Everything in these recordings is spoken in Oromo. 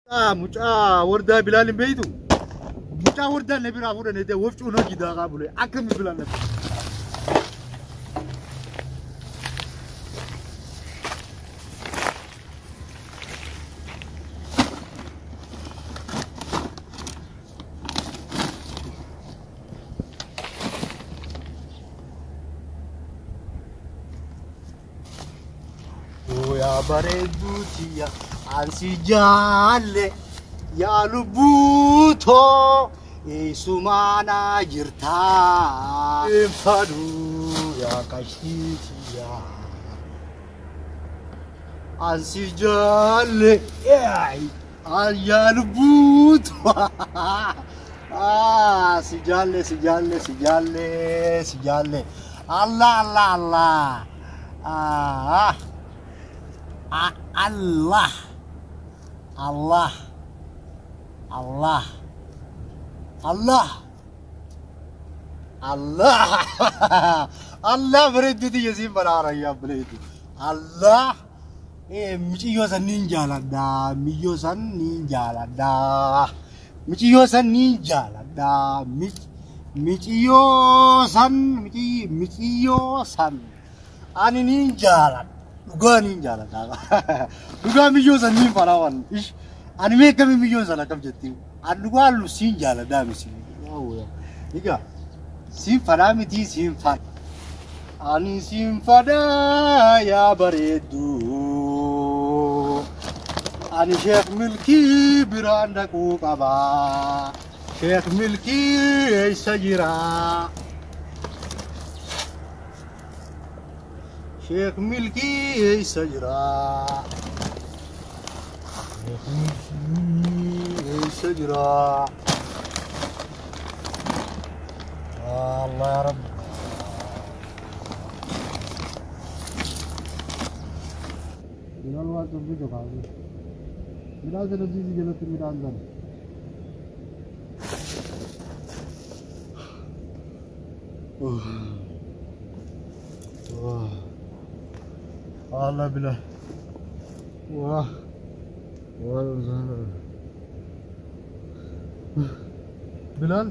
mucaa wardaa Bilaalin beeytu mucaa wardaa na biraa fuudhan edee wofcuu noo gidaa qaabule akkami Bilaal na ya bareeduutiya ansi jaalle yaa lubbuuto eessumaana jirtaa fadu yaa kashiitiya ansi jaalle yaa lubbuuto si jaalle Allah Allah Allah Allah Allah Allah Allah bereduti yesin barara ya beredu Allah michiyo san ninja lada miyo san ninja lada michiyo san ninja lada michiyo san ani ninja lada Duga ninja lada duga miyo san nin farawan ish ani me kami miyo san kam jetti aduga lu sinja lada misi wow iga sin fara miti sin far ani sin fada ya baredu ani Sheikh Milki biranda ku qaba Sheikh Milki sajira Sheikh Milki sajira sajira Allah ya Rabb Bilal wa tabbi jokaagi Bilal de nazizi gelati mirandan Allah Bilal wah Bilal Bilal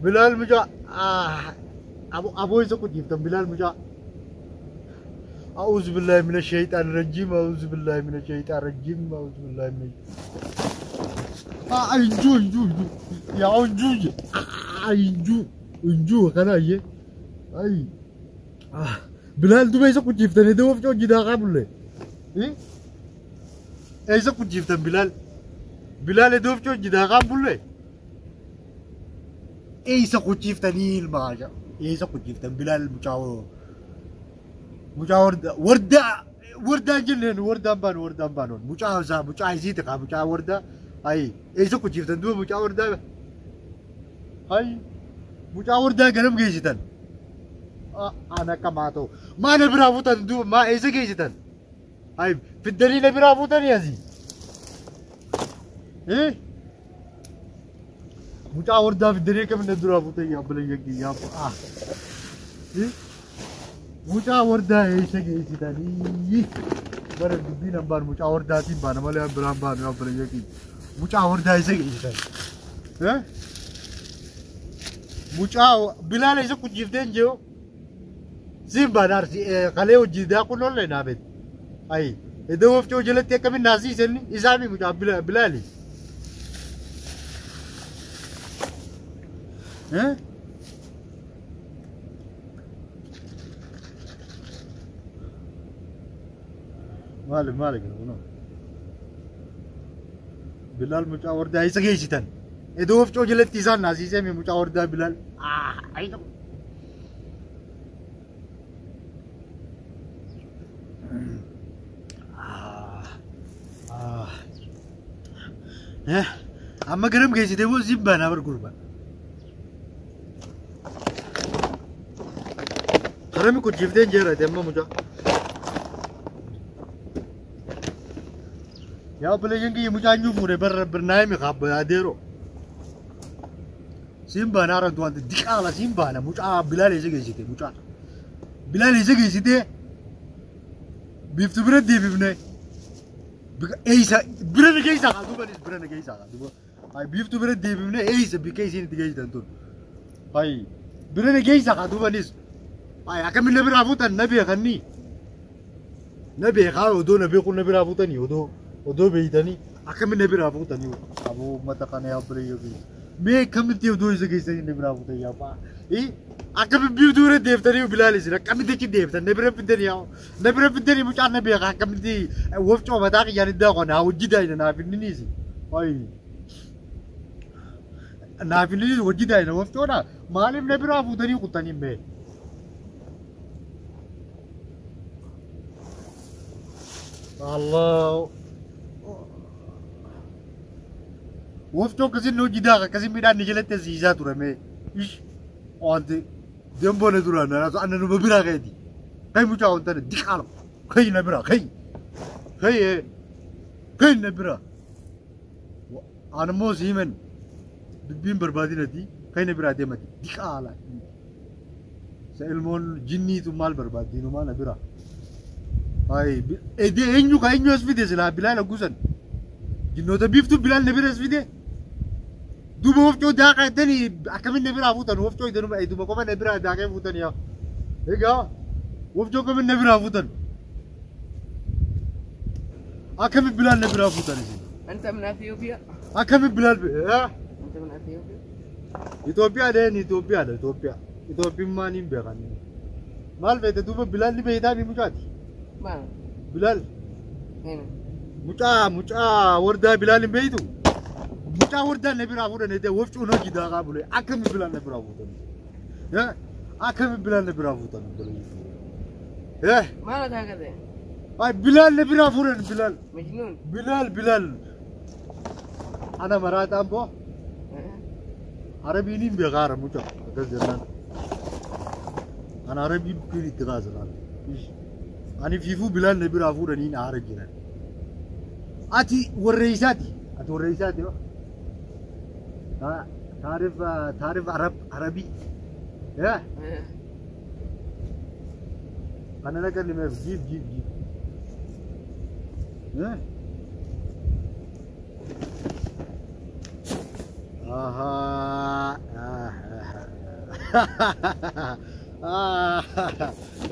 Bilal मुझे अब ऐसा कुछ नहीं था Bilal मुझे أعوذ بالله من الشيطان الرجيم أعوذ بالله من الشيطان الرجيم أعوذ بالله من انجو كان ايه اي Bilal tu besok ku cipta ni tu cok jidah kabul le besok ku cipta Bilal itu cok jidah kabul le besok ku cipta ni ilmaja besok ku cipta Bilal mucawo ورده جنن ورده بانون mucawo زيت ka mucawo ورده ay besok ku cipta dua mucawo ورده ay mucawo ورده ganam geesitan anak kamato mana berabutan dua ma ese geesitan ay في الدليل berabutan ya sih mucawo ورده في الدليل كم berabutan ya beli ya mucawo ورده ese geesitan bara dubbi nambar mucawo ورده tin bana male beramban ya beli mucawo ورده ese geesitan mucawo Bilal ese ku cipten jo Zimbanar si kaleo jida ko non le nabet ay edo of cho jelet kami nazi sen izami muja Bilali malik no Bilal muja warda ay sagi sitan edo of cho jelet tizan nazi sen muja warda Bilal ay no amma garam geesi de bu zibbana bar gurba karami ku jifden jera de amma muja ya bele yengi muja nyu mure bar naimi khab adero Simba nara tuan tu dikala simba na mucha Bilal ese gesite mucha Bilal ese gesite bif tu berat dia bifne eisa berat geisa ka tu banis berat geisa ka tu ay bif tu berat dia bifne eisa bikai sini tiga geisa tu ay berat geisa ka tu banis ay akan min nabi rafutan nabi akan ni nabi kalau do nabi kun nabi rafutan ni odo beitani akan min nabi rafutan ni abu mata kana ya beri yogi मैं कमिटी दो इसे कैसे निभरा होता है यापा ये आकर भी बिल्ड दूर देवता नहीं बिलाल इसे ना कमिटी की देवता निभरा पिंडे नहीं आओ निभरा पिंडे नहीं मुझे आने बिया कमिटी वो चो बता के यानी दाग ना वो जिदा ही ना पिंडे नहीं सी ओए ना पिंडे नहीं वो जिदा ही ना वो चो ना मालूम निभरा होता नहीं कुत्ता नहीं मैं अल्लाह Wofto kasi no jida kasi mida nijele te ziza turame ish onde dembone durana na so ananu babira kaydi kay mucha onta dikalo kay na bira kay na bira anmo zimen bibim barbadi nati kay na bira demati dikala sa elmon jinni tu mal barbadi no mal na bira ay ede enyu kay enyu asvide sila bilal gusan jinno da biftu bilal ne bira asvide دوبه وفتو داقة تاني أكمل نبرة فوتن وفتو يدنو أي دوبه كمان نبرة داقة فوتن يا إيجا وفتو كمان نبرة فوتن أكمل بلال نبرة فوتن أنت من أثيوبيا؟ أكمل بلال ها أنت من أثيوبيا؟ إثيوبيا ده إثيوبيا ما نيم بيغاني مال بيت دوبه بلال اللي بيتاني مجاتي ما بلال هنا مجا وردا بلال بيتو mucha urda nebira fura ne de wofchu no gida ga bule akam bilan nebira futa ya akam bilan nebira futa ya ما لك هكذا ay bilal nebira fura bilal مجنون bilal ana marat ambo arabi ni begara mucha gazenan ana arabi biri tgazran ani fifu bilal nebira fura ni na arajina ati warreisati تعرف عربي يا انا لك اللي ما جيب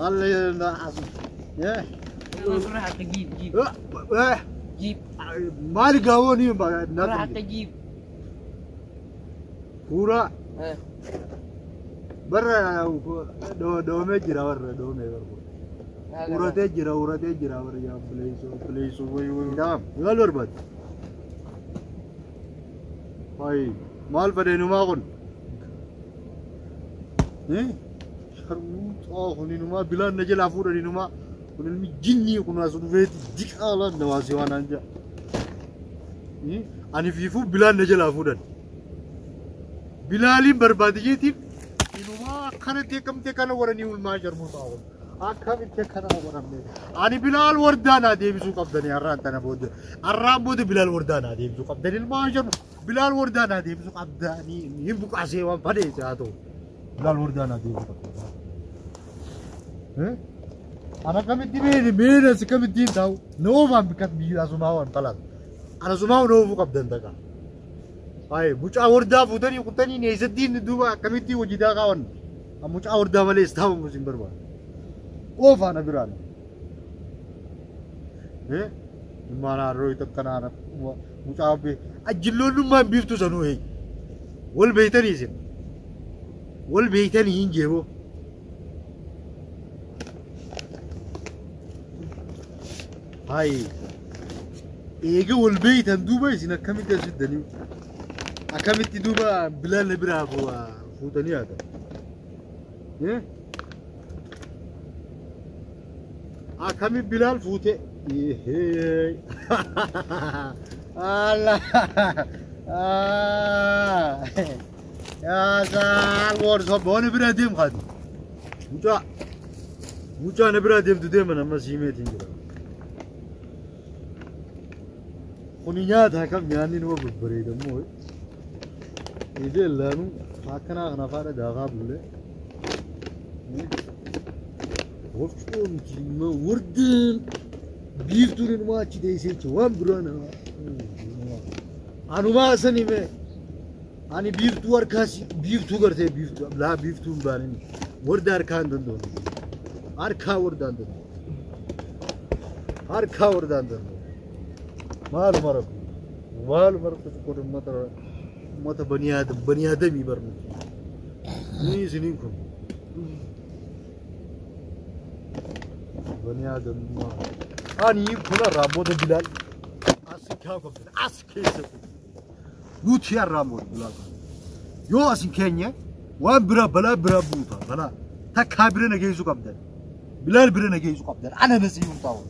الله يا راح تجيب جيب ما لقاوني راح تجيب पूरा बर्रा दो में गिरा पूरा ते गिरा या प्लेस वही नाम गल बरबाद भाई माल पर नुमा कौन خوني नुमा बिलान नजल आफूर नुमा उन्हें जिन्नी कुना सुनवेत दिखाला नवाज़िवान अंजा अनि फीफू बिलान नजल आफूर बिलाली बर्बादी थी इनुमा खाने ते कम ते खाना वरनी उल्मा जर्मु ताऊ आखा बिते खाना वरने आनी बिलाल वर्दाना देवी सु कब्दनी अर्रान तना بود अर्राम بود बिलाल वर्दाना देवी सु कब्दनी उल्मा जर्मु बिलाल वर्दाना देवी सु कब्दनी हिबु कासे वा पड़े जातो बिलाल वर्दाना देवी हैं ana kami tibe mere se kami tin tahu no va bikat bi azumawan talat ana zumaw no bu kabdan daga ay mucha orda futani kutani ne izdin duba kamiti wajida kawan mucha orda wale istaw musim barba of ana biran mana roit kanana mucha be ajillu ma biftu sanu he wal beitani sin wal beitani injebo هاي إيجا والبيت هندوبا يصير كم يتجدني أكمل تدوبا بلا نبرة فوتاني هذا إيه أكمل بلال فوتة إيه الله يا زال ورثة بون نبرة ديم خادي موجا نبرة ديم تديم أنا ما سيمتين كده ونيات هكذا يعني نوع ببريد مو إذا لانو akkana kana faana daagaa bulle woftuun jimma wurdin biiftuun ma achi deessee waan biraan anuma sanime ani biiftuu harkaas biiftuu gartee biiftuu laa biiftuun baanin warda harkaan dandoo harkaa wardaan dandoo harkaa wardaan dandoo maal marabtu tokko mata bani aadamii barnu ni isiniin kun bani aadamummaa ani kuna raamota bilaal as kaafamte as keessa nuti raamota bilaal yoo asin keenya waan balaa buuta balaa takkaa bira nageessu qabdan bilaal bira nageessu qabdan ana nasiibun taa'u